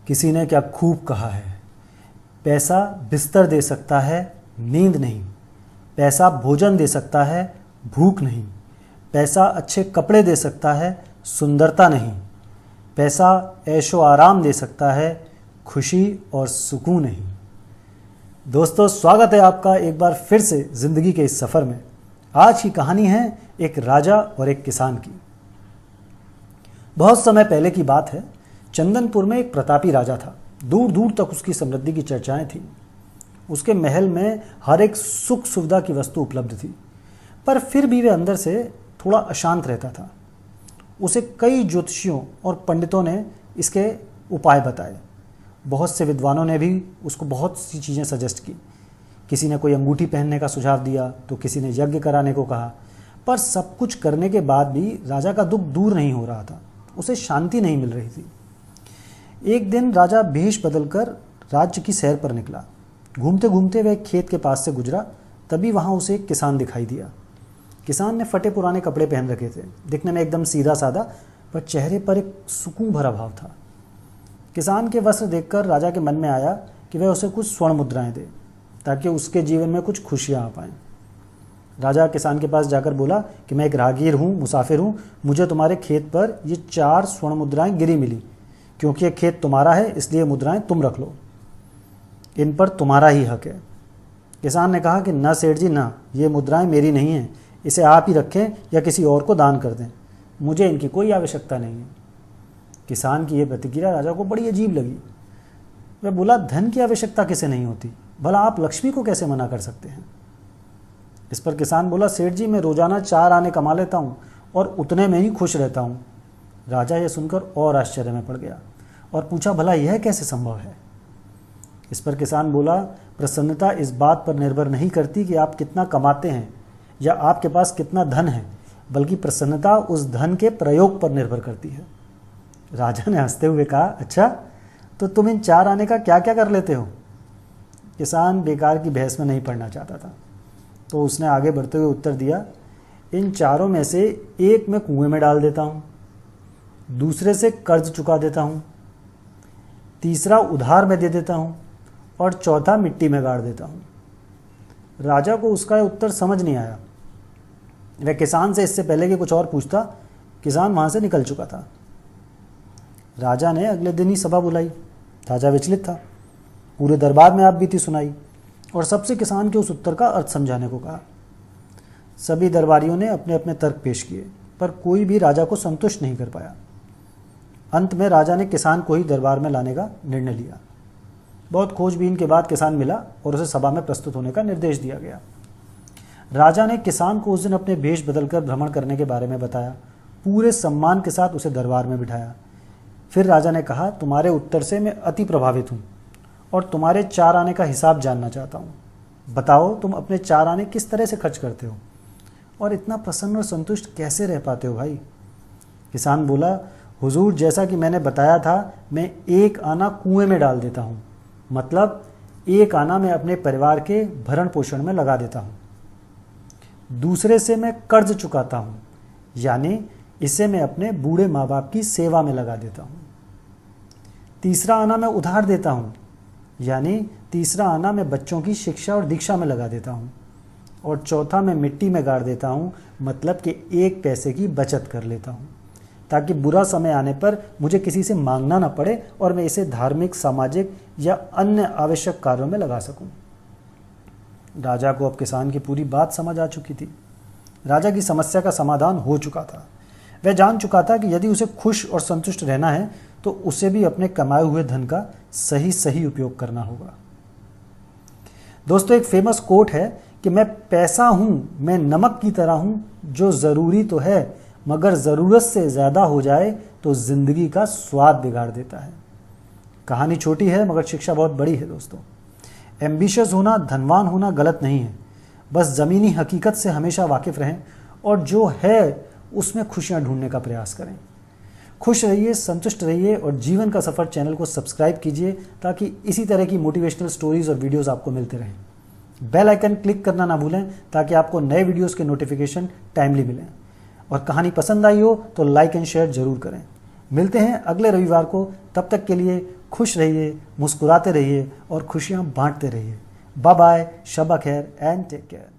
किसी ने क्या खूब कहा है, पैसा बिस्तर दे सकता है, नींद नहीं। पैसा भोजन दे सकता है, भूख नहीं। पैसा अच्छे कपड़े दे सकता है, सुंदरता नहीं। पैसा ऐशो आराम दे सकता है, खुशी और सुकून नहीं। दोस्तों, स्वागत है आपका एक बार फिर से ज़िंदगी के इस सफ़र में। आज की कहानी है एक राजा और एक किसान की। बहुत समय पहले की बात है। चंदनपुर में एक प्रतापी राजा था। दूर दूर तक उसकी समृद्धि की चर्चाएं थीं। उसके महल में हर एक सुख सुविधा की वस्तु उपलब्ध थी, पर फिर भी वह अंदर से थोड़ा अशांत रहता था। उसे कई ज्योतिषियों और पंडितों ने इसके उपाय बताए। बहुत से विद्वानों ने भी उसको बहुत सी चीज़ें सजेस्ट की। किसी ने कोई अंगूठी पहनने का सुझाव दिया, तो किसी ने यज्ञ कराने को कहा। पर सब कुछ करने के बाद भी राजा का दुख दूर नहीं हो रहा था। उसे शांति नहीं मिल रही थी। एक दिन राजा भेष बदलकर राज्य की सैर पर निकला। घूमते घूमते वह एक खेत के पास से गुजरा। तभी वहाँ उसे एक किसान दिखाई दिया। किसान ने फटे पुराने कपड़े पहन रखे थे, दिखने में एकदम सीधा साधा, पर चेहरे पर एक सुकून भरा भाव था। किसान के वस्त्र देखकर राजा के मन में आया कि वह उसे कुछ स्वर्ण मुद्राएं दे, ताकि उसके जीवन में कुछ खुशियाँ आ पाएं। राजा किसान के पास जाकर बोला कि मैं एक राहगीर हूँ, मुसाफिर हूँ। मुझे तुम्हारे खेत पर ये 4 स्वर्ण मुद्राएं गिरी मिली। क्योंकि ये खेत तुम्हारा है, इसलिए मुद्राएं तुम रख लो। इन पर तुम्हारा ही हक है। किसान ने कहा कि ना सेठ जी ना, ये मुद्राएं मेरी नहीं हैं। इसे आप ही रखें या किसी और को दान कर दें। मुझे इनकी कोई आवश्यकता नहीं है। किसान की यह प्रतिक्रिया राजा को बड़ी अजीब लगी। वह बोला, धन की आवश्यकता किसे नहीं होती, भला आप लक्ष्मी को कैसे मना कर सकते हैं? इस पर किसान बोला, सेठ जी मैं रोजाना 4 आने कमा लेता हूँ और उतने में ही खुश रहता हूँ। राजा यह सुनकर और आश्चर्य में पड़ गया और पूछा, भला यह कैसे संभव है? इस पर किसान बोला, प्रसन्नता इस बात पर निर्भर नहीं करती कि आप कितना कमाते हैं या आपके पास कितना धन है, बल्कि प्रसन्नता उस धन के प्रयोग पर निर्भर करती है। राजा ने हंसते हुए कहा, अच्छा तो तुम इन 4 आने का क्या क्या कर लेते हो? किसान बेकार की बहस में नहीं पड़ना चाहता था, तो उसने आगे बढ़ते हुए उत्तर दिया, इन 4 में से एक मैं कुएं में डाल देता हूँ, दूसरे से कर्ज चुका देता हूँ, तीसरा उधार में दे देता हूँ और चौथा मिट्टी में गाड़ देता हूँ। राजा को उसका उत्तर समझ नहीं आया। वह किसान से इससे पहले कि कुछ और पूछता, किसान वहाँ से निकल चुका था। राजा ने अगले दिन ही सभा बुलाई। राजा विचलित था। पूरे दरबार में आप बीती सुनाई और सबसे किसान के उस उत्तर का अर्थ समझाने को कहा। सभी दरबारियों ने अपने अपने तर्क पेश किए, पर कोई भी राजा को संतुष्ट नहीं कर पाया। अंत में राजा ने किसान को ही दरबार में लाने का निर्णय लिया। बहुत खोजबीन के बाद किसान मिला और उसे सभा में प्रस्तुत होने का निर्देश दिया गया। राजा ने किसान को उस दिन अपने भेष बदलकर भ्रमण करने के बारे में बताया। पूरे सम्मान के साथ उसे दरबार में बिठाया। फिर राजा ने कहा, तुम्हारे उत्तर से मैं अति प्रभावित हूँ और तुम्हारे 4 आने का हिसाब जानना चाहता हूँ। बताओ तुम अपने 4 आने किस तरह से खर्च करते हो और इतना प्रसन्न और संतुष्ट कैसे रह पाते हो भाई? किसान बोला, हुजूर जैसा कि मैंने बताया था, मैं 1 आना कुएं में डाल देता हूँ, मतलब 1 आना मैं अपने परिवार के भरण पोषण में लगा देता हूँ। दूसरे से मैं कर्ज चुकाता हूँ, यानी इसे मैं अपने बूढ़े माँ बाप की सेवा में लगा देता हूँ। तीसरा आना मैं उधार देता हूँ, यानी तीसरा आना मैं बच्चों की शिक्षा और दीक्षा में लगा देता हूँ। और चौथा मैं मिट्टी में गाड़ देता हूँ, मतलब कि 1 पैसे की बचत कर लेता हूँ, ताकि बुरा समय आने पर मुझे किसी से मांगना ना पड़े और मैं इसे धार्मिक, सामाजिक या अन्य आवश्यक कार्यों में लगा सकूं। राजा को अब किसान की पूरी बात समझ आ चुकी थी। राजा की समस्या का समाधान हो चुका था। वह जान चुका था कि यदि उसे खुश और संतुष्ट रहना है तो उसे भी अपने कमाए हुए धन का सही उपयोग करना होगा। दोस्तों, एक फेमस कोट है कि मैं पैसा हूं, मैं नमक की तरह हूं, जो जरूरी तो है मगर ज़रूरत से ज़्यादा हो जाए तो ज़िंदगी का स्वाद बिगाड़ देता है। कहानी छोटी है मगर शिक्षा बहुत बड़ी है दोस्तों। एम्बिशियस होना, धनवान होना गलत नहीं है, बस ज़मीनी हकीकत से हमेशा वाकिफ़ रहें और जो है उसमें खुशियाँ ढूंढने का प्रयास करें। खुश रहिए, संतुष्ट रहिए और जीवन का सफ़र चैनल को सब्सक्राइब कीजिए ताकि इसी तरह की मोटिवेशनल स्टोरीज़ और वीडियोज़ आपको मिलते रहें। बेल आइकन क्लिक करना ना भूलें ताकि आपको नए वीडियोज़ के नोटिफिकेशन टाइमली मिलें। और कहानी पसंद आई हो तो लाइक एंड शेयर जरूर करें। मिलते हैं अगले रविवार को, तब तक के लिए खुश रहिए, मुस्कुराते रहिए और खुशियां बांटते रहिए। बाय बाय, शब खैर एंड टेक केयर।